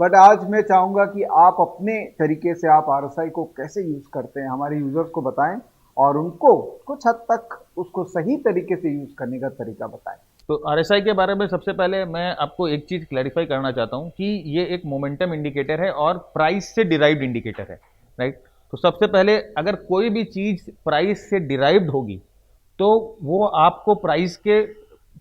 But आज मैं चाहूंगा कि आप अपने तरीके से आप आरएसआई को कैसे यूज करते हैं हमारे यूजर्स को बताएं और उनको कुछ हद तक उसको सही तरीके से यूज करने का तरीका बताएं। तो आरएसआई के बारे में सबसे पहले मैं आपको एक चीज़ क्लैरिफाई करना चाहता हूँ कि ये एक मोमेंटम इंडिकेटर है और प्राइस से डिराइव्ड इंडिकेटर है, राइट। तो सबसे पहले अगर कोई भी चीज़ प्राइस से डिराइव्ड होगी तो वो आपको प्राइस के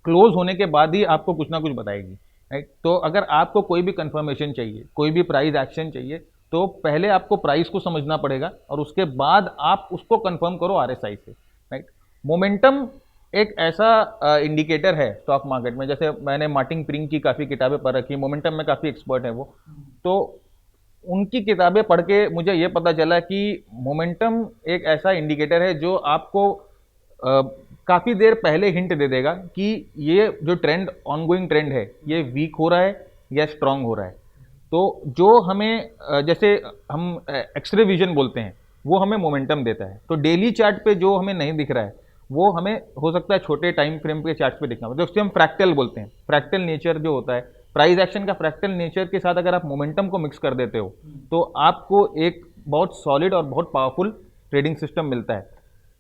क्लोज होने के बाद ही आपको कुछ ना कुछ बताएगी, राइट। तो अगर आपको कोई भी कंफर्मेशन चाहिए, कोई भी प्राइस एक्शन चाहिए, तो पहले आपको प्राइस को समझना पड़ेगा और उसके बाद आप उसको कंफर्म करो आरएसआई से, राइट। मोमेंटम एक ऐसा इंडिकेटर है स्टॉक मार्केट में, जैसे मैंने मार्टिन प्रिंग की काफ़ी किताबें पढ़ रखी, मोमेंटम में काफ़ी एक्सपर्ट है वो। तो उनकी किताबें पढ़ के मुझे ये पता चला कि मोमेंटम एक ऐसा इंडिकेटर है जो आपको काफ़ी देर पहले हिंट दे देगा कि ये जो ट्रेंड ऑनगोइंग ट्रेंड है ये वीक हो रहा है या स्ट्रांग हो रहा है। तो जो हमें जैसे हम एक्सरे विजन बोलते हैं वो हमें मोमेंटम देता है। तो डेली चार्ट पे जो हमें नहीं दिख रहा है वो हमें हो सकता है छोटे टाइम फ्रेम के चार्ट पे दिखना, तो उससे हम फ्रैक्टल बोलते हैं। फ्रैक्टल नेचर जो होता है प्राइस एक्शन का, फ्रैक्टल नेचर के साथ अगर आप मोमेंटम को मिक्स कर देते हो तो आपको एक बहुत सॉलिड और बहुत पावरफुल ट्रेडिंग सिस्टम मिलता है।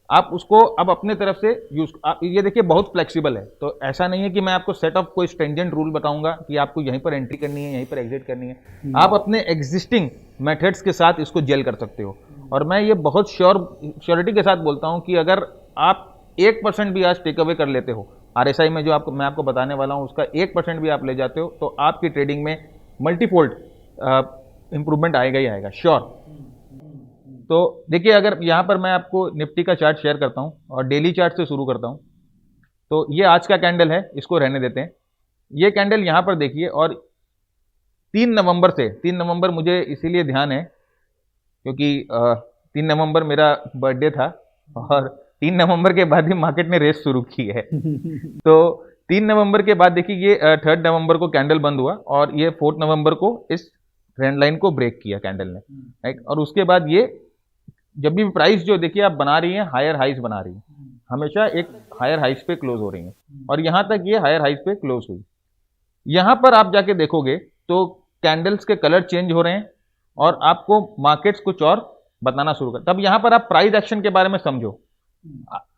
आप उसको अब अपने तरफ से यूज, ये देखिए बहुत फ्लेक्सिबल है। तो ऐसा नहीं है कि मैं आपको सेट ऑफ कोई स्ट्रेंजेंट रूल बताऊंगा कि आपको यहीं पर एंट्री करनी है, यहीं पर एग्जिट करनी है। आप अपने एग्जिस्टिंग मेथड्स के साथ इसको जेल कर सकते हो। और मैं ये बहुत श्योरिटी के साथ बोलता हूं कि अगर आप 1% भी आज टेक अवे कर लेते हो आरएसआई में, जो आपको मैं आपको बताने वाला हूं उसका 1% भी आप ले जाते हो तो आपकी ट्रेडिंग में मल्टीफोल्ड इंप्रूवमेंट आएगा ही आएगा, श्योर। तो देखिए अगर यहाँ पर मैं आपको निफ्टी का चार्ट शेयर करता हूँ और डेली चार्ट से शुरू करता हूँ, तो ये आज का कैंडल है, इसको रहने देते हैं। ये कैंडल यहाँ पर देखिए, और 3 नवंबर से, 3 नवंबर मुझे इसीलिए ध्यान है क्योंकि 3 नवंबर मेरा बर्थडे था और 3 नवंबर के बाद ही मार्केट ने रेस शुरू की है। तो 3 नवंबर के बाद देखिए ये 3 नवंबर को कैंडल बंद हुआ और ये 4 नवंबर को इस ट्रेंड लाइन को ब्रेक किया कैंडल ने, राइट। और उसके बाद ये जब भी प्राइस जो देखिए आप बना रही हैं हायर हाइस बना रही है, हमेशा एक हायर हाइस पे क्लोज हो रही है और यहां तक ये हायर हाइस पे क्लोज हुई। यहां पर आप जाके देखोगे तो कैंडल्स के कलर चेंज हो रहे हैं और आपको मार्केट्स कुछ और बताना शुरू कर। तब यहां पर आप प्राइस एक्शन के बारे में समझो,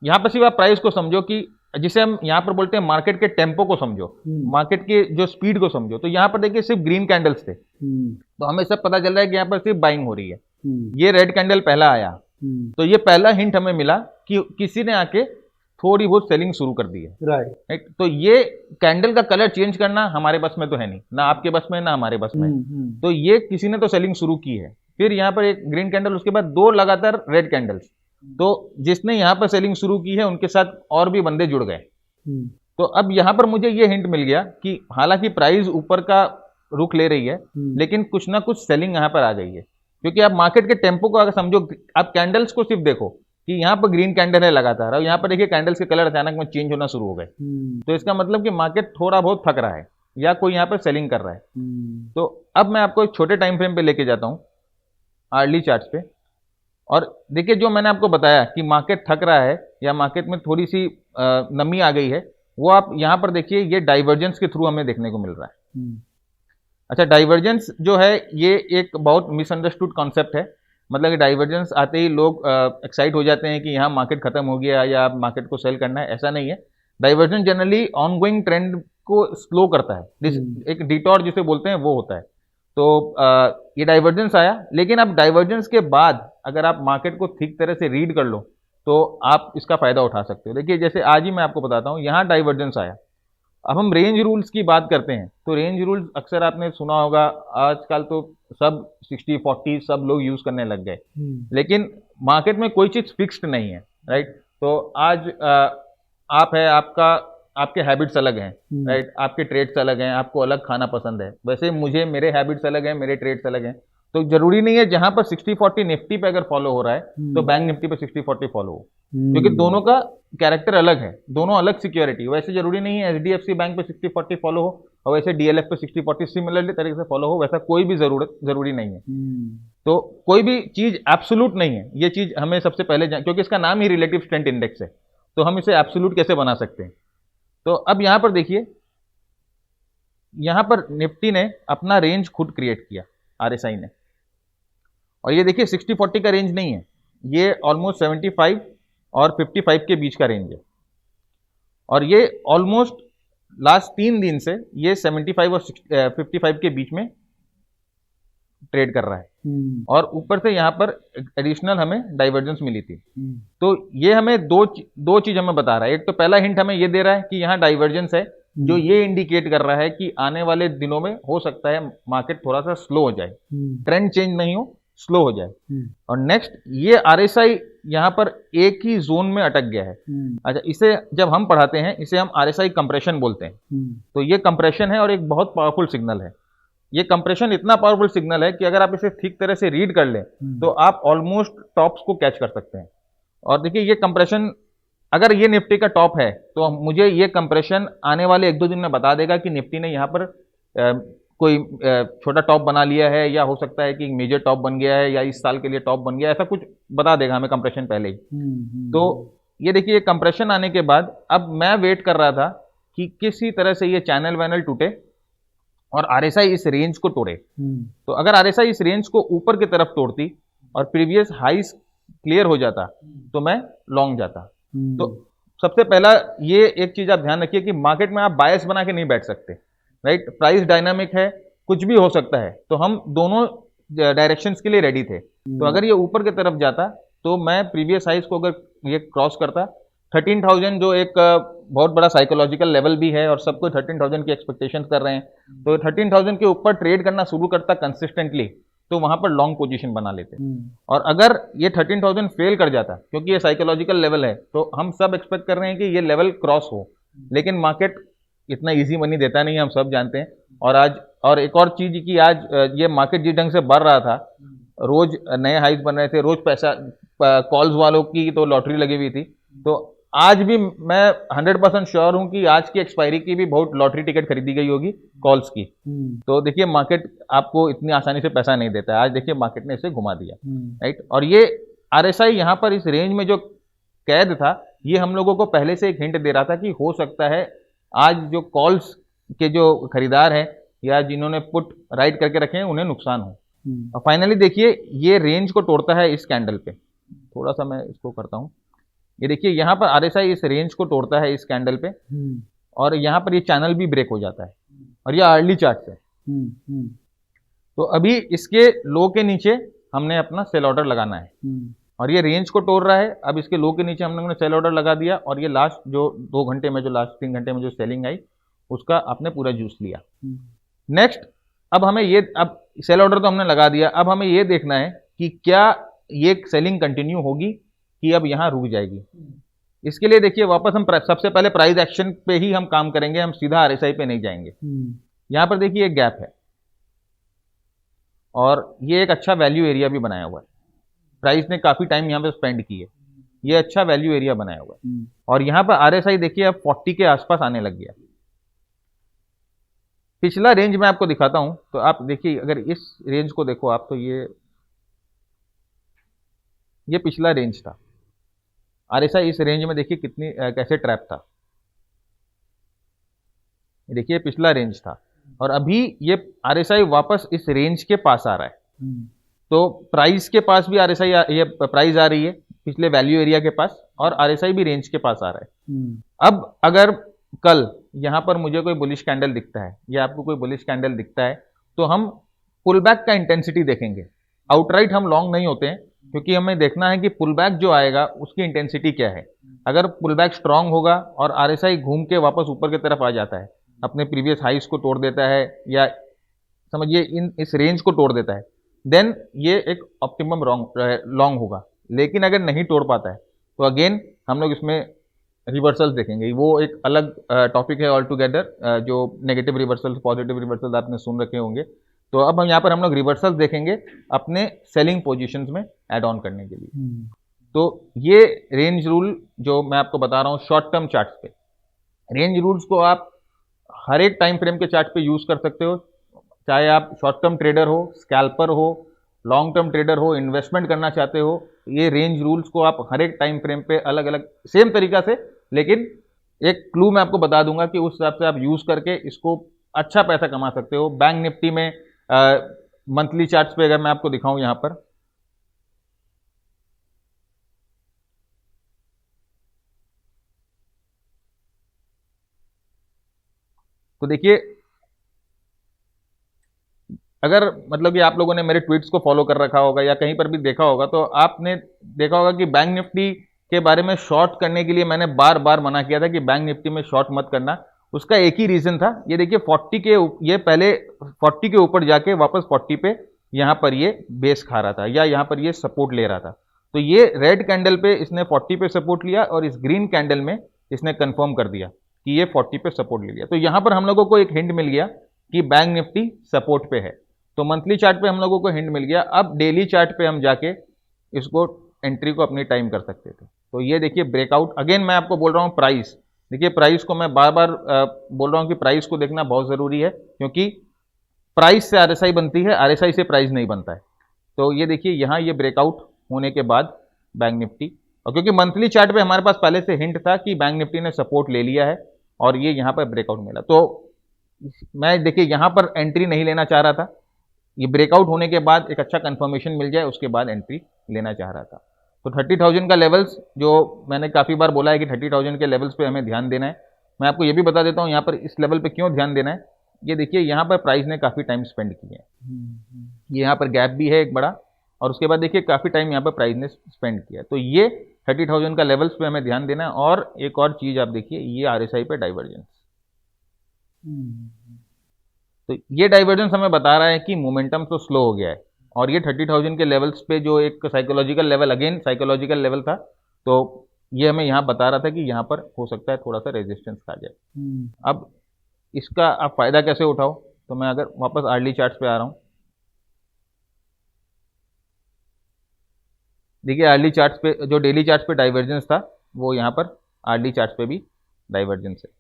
यहां पर सिर्फ आप प्राइस को समझो कि जिसे हम यहां पर बोलते हैं मार्केट के टेम्पो को समझो, मार्केट के जो स्पीड को समझो। तो यहां पर देखिए सिर्फ ग्रीन कैंडल्स थे, तो हमें सब पता चल रहा है कि यहां पर सिर्फ बाइंग हो रही है। ये रेड कैंडल पहला आया, तो ये पहला हिंट हमें मिला कि किसी ने आके थोड़ी बहुत सेलिंग शुरू कर दी है, राइट। तो ये कैंडल का कलर चेंज करना हमारे बस में तो है नहीं, ना आपके बस में ना हमारे बस में। तो ये किसी ने तो सेलिंग शुरू की है। फिर यहाँ पर एक ग्रीन कैंडल, उसके बाद 2 लगातार रेड कैंडल्स। तो जिसने यहाँ पर सेलिंग शुरू की है उनके साथ और भी बंदे जुड़ गए। तो अब यहाँ पर मुझे ये हिंट मिल गया कि हालांकि प्राइस ऊपर का रुख ले रही है लेकिन कुछ ना कुछ सेलिंग यहाँ पर आ गई है, क्योंकि आप मार्केट के टेम्पो को अगर समझो, आप कैंडल्स को सिर्फ देखो कि यहाँ पर ग्रीन कैंडल है लगातार और यहाँ पर देखिए कैंडल्स के कलर अचानक में चेंज होना शुरू हो गए। तो इसका मतलब कि मार्केट थोड़ा बहुत थक रहा है या कोई यहाँ पर सेलिंग कर रहा है। तो अब मैं आपको एक छोटे टाइम फ्रेम पे लेके जाता हूँ, आर्ली चार्ट्स पे, और देखिए जो मैंने आपको बताया कि मार्केट थक रहा है या मार्केट में थोड़ी सी नमी आ गई है, वो आप यहाँ पर देखिए ये डाइवर्जेंस के थ्रू हमें देखने को मिल रहा है। अच्छा, डाइवर्जेंस जो है ये एक बहुत मिसअंडरस्टूड कॉन्सेप्ट है। मतलब कि डाइवर्जेंस आते ही लोग एक्साइट हो जाते हैं कि यहाँ मार्केट खत्म हो गया या मार्केट को सेल करना है, ऐसा नहीं है। डाइवर्जेंस जनरली ऑनगोइंग ट्रेंड को स्लो करता है, एक डिटॉर जिसे बोलते हैं वो होता है। तो ये डाइवर्जेंस आया, लेकिन अब डाइवर्जेंस के बाद अगर आप मार्केट को ठीक तरह से रीड कर लो तो आप इसका फायदा उठा सकते हो। देखिए जैसे आज ही मैं आपको बताता हूँ, यहाँ डाइवर्जेंस आया। अब हम रेंज रूल्स की बात करते हैं तो रेंज रूल्स अक्सर आपने सुना होगा, आजकल तो सब 60-40 सब लोग यूज करने लग गए, लेकिन मार्केट में कोई चीज फिक्स्ड नहीं है, राइट। तो आज आप है, आपके हैबिट्स अलग हैं, राइट, आपके ट्रेड्स अलग हैं, आपको अलग खाना पसंद है। वैसे मुझे, मेरे हैबिट्स अलग हैं, मेरे ट्रेड्स अलग हैं। तो जरूरी नहीं है जहां पर 60-40 निफ्टी पे अगर फॉलो हो रहा है तो बैंक निफ्टी पे 60-40 फॉलो हो, क्योंकि दोनों का कैरेक्टर अलग है, दोनों अलग सिक्योरिटी। वैसे जरूरी नहीं है एचडीएफसी बैंक पे 60-40 फॉलो हो और वैसे डीएलएफ पे 60-40 सिमिलरली तरीके से फॉलो हो, वैसा कोई भी जरूरी नहीं है। तो कोई भी चीज एब्सोल्यूट नहीं है, ये चीज हमें सबसे पहले क्योंकि इसका नाम ही रिलेटिव स्ट्रेंथ इंडेक्स है, तो हम इसे एब्सोल्यूट कैसे बना सकते हैं। तो अब यहां पर देखिए यहाँ पर निफ्टी ने अपना रेंज खुद क्रिएट किया, आरएसआई ने, और ये देखिए 60-40 का रेंज नहीं है, ये ऑलमोस्ट 75 और 55 के बीच का रेंज है, और ये ऑलमोस्ट लास्ट 3 दिन से ये 75 और 55 के बीच में ट्रेड कर रहा है, और ऊपर से यहाँ पर एडिशनल हमें डाइवर्जेंस मिली थी। तो ये हमें दो चीज हमें बता रहा है। एक तो पहला हिंट हमें ये दे रहा है कि यहाँ डाइवर्जेंस है, जो ये इंडिकेट कर रहा है कि आने वाले दिनों में हो सकता है मार्केट थोड़ा सा स्लो हो जाए, ट्रेंड चेंज नहीं हो, स्लो हो जाए। और नेक्स्ट, ये आरएसआई यहाँ पर एक ही जोन में अटक गया है। अच्छा, इसे जब हम पढ़ाते हैं इसे हम आरएसआई कंप्रेशन बोलते हैं। तो ये कंप्रेशन है और एक बहुत पावरफुल सिग्नल है। ये कंप्रेशन इतना पावरफुल सिग्नल है कि अगर आप इसे ठीक तरह से रीड कर लें तो आप ऑलमोस्ट टॉप्स को कैच कर सकते हैं। और देखिए, ये कंप्रेशन अगर ये निफ्टी का टॉप है तो मुझे ये कंप्रेशन आने वाले 1-2 दिन में बता देगा कि निफ्टी ने यहाँ पर कोई छोटा टॉप बना लिया है, या हो सकता है कि मेजर टॉप बन गया है, या इस साल के लिए टॉप बन गया है, ऐसा कुछ बता देगा हमें कंप्रेशन पहले ही। तो ये देखिए, कंप्रेशन आने के बाद अब मैं वेट कर रहा था कि किसी तरह से ये चैनल वैनल टूटे और आरएसआई इस रेंज को तोड़े। तो अगर आरएसआई इस रेंज को ऊपर की तरफ तोड़ती और प्रीवियस हाईस क्लियर हो जाता तो मैं लॉन्ग जाता। तो सबसे पहला ये एक चीज आप ध्यान रखिए कि मार्केट में आप बायस बना के नहीं बैठ सकते, राइट। प्राइस डायनामिक है, कुछ भी हो सकता है, तो हम दोनों डायरेक्शंस के लिए रेडी थे। तो अगर ये ऊपर की तरफ जाता तो मैं प्रीवियस हाइस को अगर ये क्रॉस करता 13,000, जो एक बहुत बड़ा साइकोलॉजिकल लेवल भी है और सबको 13,000 की एक्सपेक्टेशंस कर रहे हैं, तो 13,000 के ऊपर ट्रेड करना शुरू करता कंसिस्टेंटली तो वहां पर लॉन्ग पोजीशन बना लेते। और अगर ये 13,000 फेल कर जाता, क्योंकि ये साइकोलॉजिकल लेवल है, तो हम सब एक्सपेक्ट कर रहे हैं कि ये लेवल क्रॉस हो, लेकिन मार्केट इतना इजी मनी देता नहीं है, हम सब जानते हैं। और आज और एक और चीज कि आज ये मार्केट जिस ढंग से बढ़ रहा था, रोज नए हाइस बन रहे थे, रोज पैसा कॉल्स वालों की तो लॉटरी लगी हुई थी। तो आज भी मैं 100% श्योर हूं कि आज की एक्सपायरी की भी बहुत लॉटरी टिकट खरीदी गई होगी कॉल्स की। तो देखिए, मार्केट आपको इतनी आसानी से पैसा नहीं देता है। आज देखिए मार्केट ने इसे घुमा दिया, राइट। और ये आरएसआई यहाँ पर इस रेंज में जो कैद था, ये हम लोगों को पहले से एक हिंट दे रहा था कि हो सकता है आज जो कॉल्स के जो खरीदार हैं या जिन्होंने पुट राइट करके रखे हैं उन्हें नुकसान हो। और फाइनली देखिए, ये रेंज को तोड़ता है इस कैंडल पे। थोड़ा सा मैं इसको करता हूं, ये देखिए यहाँ पर आरएसआई इस रेंज को तोड़ता है इस कैंडल पे, और यहाँ पर ये चैनल भी ब्रेक हो जाता है, और ये अर्ली चार्ट है। तो अभी इसके लो के नीचे हमने अपना सेल ऑर्डर लगाना है, और ये रेंज को तोड़ रहा है। अब इसके लो के नीचे हम लोगों ने सेल ऑर्डर लगा दिया, और ये लास्ट जो 2 घंटे में, जो लास्ट 3 घंटे में जो सेलिंग आई, उसका आपने पूरा जूस लिया। नेक्स्ट, अब हमें ये, अब सेल ऑर्डर तो हमने लगा दिया, अब हमें ये देखना है कि क्या ये सेलिंग कंटिन्यू होगी कि अब यहां रुक जाएगी। इसके लिए देखिए, वापस हम सबसे पहले प्राइस एक्शन पे ही हम काम करेंगे, हम सीधा आरएसआई पे नहीं जाएंगे। यहां पर देखिए एक गैप है, और ये एक अच्छा वैल्यू एरिया भी बनाया हुआ है। प्राइस ने काफी टाइम यहां पे स्पेंड की है, ये अच्छा वैल्यू एरिया बनाया हुआ है। और यहां पर आरएसआई देखिए अब 40 के आसपास आने लग गया। पिछला रेंज मैं आपको दिखाता हूं, तो आप देखिए, अगर इस रेंज को देखो आप, तो ये पिछला रेंज था। आरएसआई इस रेंज में देखिए कितनी कैसे ट्रैप था। देखिए पिछला रेंज था, और अभी ये आरएसआई वापस इस रेंज के पास आ रहा है। तो प्राइस के पास भी आरएसआई, ये प्राइस आ रही है पिछले वैल्यू एरिया के पास, और आरएसआई भी रेंज के पास आ रहा है। अब अगर कल यहां पर मुझे कोई बुलिश कैंडल दिखता है, या आपको कोई बुलिश कैंडल दिखता है, तो हम पुल बैक का इंटेंसिटी देखेंगे। आउटराइट हम लॉन्ग नहीं होते हैं, क्योंकि हमें देखना है कि पुल बैक जो आएगा उसकी इंटेंसिटी क्या है। अगर पुल बैक स्ट्रांग होगा और आरएसआई घूम के वापस ऊपर की तरफ आ जाता है, अपने प्रीवियस हाइस को तोड़ देता है, या समझिए इस रेंज को तोड़ देता है, देन ये एक ऑप्टिमम लॉन्ग होगा। लेकिन अगर नहीं तोड़ पाता है तो अगेन हम लोग इसमें रिवर्सल्स देखेंगे। वो एक अलग टॉपिक है ऑल टुगेदर, जो नेगेटिव रिवर्सल्स, पॉजिटिव रिवर्सल्स आपने सुन रखे होंगे। तो अब हम यहाँ पर हम लोग रिवर्सल्स देखेंगे अपने सेलिंग पोजीशंस में ऐड ऑन करने के लिए। तो ये रेंज रूल जो मैं आपको बता रहा हूँ शॉर्ट टर्म चार्ट्स पे, रेंज रूल्स को आप हर एक टाइम फ्रेम के चार्ट पे यूज कर सकते हो, चाहे आप शॉर्ट टर्म ट्रेडर हो, स्कैल्पर हो, लॉन्ग टर्म ट्रेडर हो, इन्वेस्टमेंट करना चाहते हो। ये रेंज रूल्स को आप हर एक टाइम फ्रेम पे अलग अलग सेम तरीका से, लेकिन एक क्लू मैं आपको बता दूंगा कि उस हिसाब से आप यूज करके इसको अच्छा पैसा कमा सकते हो। बैंक निफ्टी में मंथली चार्ट्स पे अगर मैं आपको दिखाऊं यहां पर, तो देखिए अगर मतलब कि आप लोगों ने मेरे ट्वीट्स को फॉलो कर रखा होगा या कहीं पर भी देखा होगा, तो आपने देखा होगा कि बैंक निफ्टी के बारे में शॉर्ट करने के लिए मैंने बार बार मना किया था कि बैंक निफ्टी में शॉर्ट मत करना। उसका एक ही रीजन था, ये देखिए 40 के, ये पहले 40 के ऊपर जाके वापस 40 पे यहां पर ये बेस खा रहा था या यहां पर ये सपोर्ट ले रहा था। तो ये रेड कैंडल पे इसने 40 पे सपोर्ट लिया और इस ग्रीन कैंडल में इसने कंफर्म कर दिया कि ये 40 पे सपोर्ट ले लिया। तो यहां पर हम लोगों को एक हिंट मिल गया कि बैंक निफ्टी सपोर्ट पे है। तो मंथली चार्ट पे हम लोगों को हिंट मिल गया। अब डेली चार्ट पे हम जाके इसको एंट्री को अपनी टाइम कर सकते थे। तो ये देखिए ब्रेकआउट, अगेन मैं आपको बोल रहा हूँ प्राइस, देखिए प्राइस को मैं बार बार बोल रहा हूँ कि प्राइस को देखना बहुत जरूरी है, क्योंकि प्राइस से आरएसआई बनती है, आरएसआई से प्राइस नहीं बनता है। तो ये देखिए यहाँ ये ब्रेकआउट होने के बाद बैंक निफ्टी, और क्योंकि मंथली चार्ट पे हमारे पास पहले से हिंट था कि बैंक निफ्टी ने सपोर्ट ले लिया है और ये यहाँ पर ब्रेकआउट मिला, तो मैं देखिए यहाँ पर एंट्री नहीं लेना चाह रहा था। ये ब्रेकआउट होने के बाद एक अच्छा कंफर्मेशन मिल जाए उसके बाद एंट्री लेना चाह रहा था। तो 30,000 का लेवल्स, जो मैंने काफ़ी बार बोला है कि 30,000 के लेवल्स पे हमें ध्यान देना है, मैं आपको ये भी बता देता हूँ यहाँ पर इस लेवल पे क्यों ध्यान देना है। ये देखिए यहाँ पर प्राइस ने काफ़ी टाइम स्पेंड किया है, ये यहाँ पर गैप भी है एक बड़ा, और उसके बाद देखिए काफ़ी टाइम यहाँ पर प्राइस ने स्पेंड किया। तो ये 30,000 का लेवल्स पे हमें ध्यान देना है। और एक और चीज़ आप देखिए, ये आरएसआई पे डाइवर्जेंस, तो ये डाइवर्जेंस हमें बता रहा है कि मोमेंटम तो स्लो हो गया है। और ये 30,000 के लेवल्स पे जो एक psychological level, again psychological level था, तो ये हमें यहाँ बता रहा था कि यहाँ पर हो सकता है थोड़ा सा रेजिस्टेंस आ जाए। अब इसका आप फायदा कैसे उठाओ, तो मैं अगर वापस आर्ली चार्ट्स पे आ रहा हूँ, देखिए आर्ली चार्ट्स पे जो डेली चार्ट्स पे डाइवर्जेंस था, वो यहाँ पर आर्ली चार्ट्स पे भी डाइवर्जेंस है।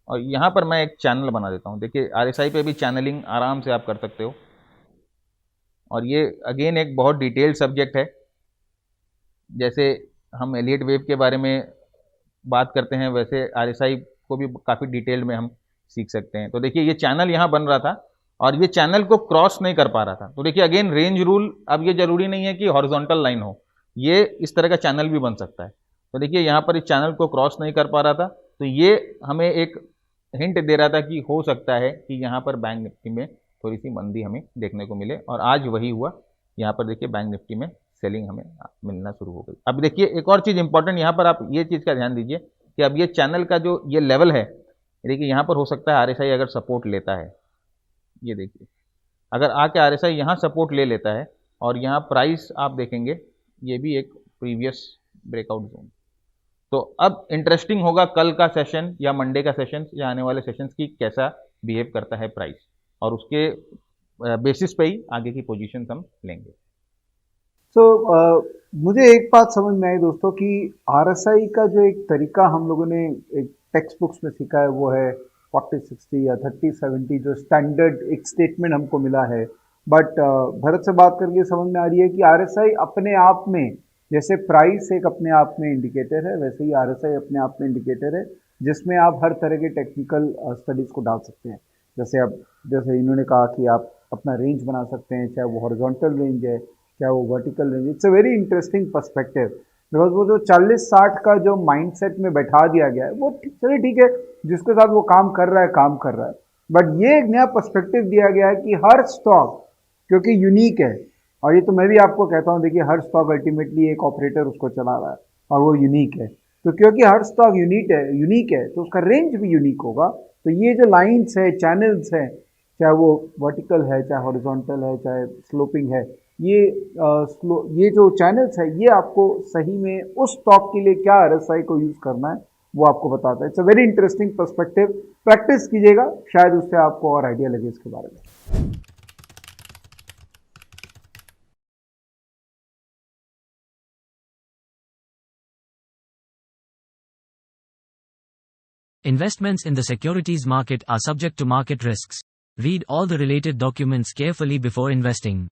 और यहाँ पर मैं एक चैनल बना देता हूँ, देखिए आरएसआई पे भी चैनलिंग आराम से आप कर सकते हो। और ये अगेन एक बहुत डिटेल्ड सब्जेक्ट है, जैसे हम एलियट वेव के बारे में बात करते हैं वैसे आरएसआई को भी काफ़ी डिटेल्ड में हम सीख सकते हैं। तो देखिए ये चैनल यहाँ बन रहा था और ये चैनल को क्रॉस नहीं कर पा रहा था। तो देखिए अगेन रेंज रूल, अब ये जरूरी नहीं है कि हॉरिजॉन्टल लाइन हो, ये इस तरह का चैनल भी बन सकता है। तो देखिए यहाँ पर इस चैनल को क्रॉस नहीं कर पा रहा था, तो ये हमें एक हिंट दे रहा था कि हो सकता है कि यहाँ पर बैंक निफ्टी में थोड़ी सी मंदी हमें देखने को मिले, और आज वही हुआ। यहाँ पर देखिए बैंक निफ्टी में सेलिंग हमें मिलना शुरू हो गई। अब देखिए एक और चीज़ इंपॉर्टेंट, यहाँ पर आप ये चीज़ का ध्यान दीजिए कि अब ये चैनल का जो ये लेवल है, देखिए यहाँ पर हो सकता है आरएसआई अगर सपोर्ट लेता है, ये देखिए अगर आके आरएसआई यहाँ सपोर्ट ले लेता है और यहाँ प्राइस आप देखेंगे ये भी एक प्रीवियस ब्रेकआउट जोन। तो अब इंटरेस्टिंग होगा कल का सेशन या मंडे का सेशन या आने वाले सेशंस की कैसा बिहेव करता है प्राइस, और उसके बेसिस पे ही आगे की पोजीशन हम लेंगे। मुझे एक बात समझ में आई दोस्तों कि आरएसआई का जो एक तरीका हम लोगों ने एक टेक्स्ट बुक्स में सीखा है वो है 40-60 या 30-70, जो स्टैंडर्ड एक स्टेटमेंट हमको मिला है। बट भरत से बात करके समझ में आ रही है कि आरएसआई अपने आप में, जैसे प्राइस एक अपने आप में इंडिकेटर है, वैसे ही आरएसआई अपने आप में इंडिकेटर है, जिसमें आप हर तरह के टेक्निकल स्टडीज़ को डाल सकते हैं। जैसे इन्होंने कहा कि आप अपना रेंज बना सकते हैं, चाहे वो हॉरिजॉन्टल रेंज है चाहे वो vertical range. It's a very interesting perspective, because वो जो 40-60 का जो माइंडसेट में बैठा दिया गया है वो चलिए ठीक है, जिसके साथ वो काम कर रहा है, बट ये एक नया पर्सपेक्टिव दिया गया है कि हर स्टॉक क्योंकि यूनिक है, और ये तो मैं भी आपको कहता हूँ, देखिए हर स्टॉक अल्टीमेटली एक ऑपरेटर उसको चला रहा है और वो यूनिक है। तो क्योंकि हर स्टॉक यूनिक है तो उसका रेंज भी यूनिक होगा। तो ये जो लाइन्स है, चैनल्स है, चाहे वो वर्टिकल है, चाहे हॉरिजॉन्टल है, चाहे स्लोपिंग है, ये जो चैनल्स है ये आपको सही में उस स्टॉक के लिए क्या आरएसआई को यूज़ करना है वो आपको बताता है। It's a very interesting perspective, practice कीजिएगा, शायद उससे आपको और आइडिया लगे इसके बारे में। Investments in the securities market are subject to market risks. Read all the related documents carefully before investing.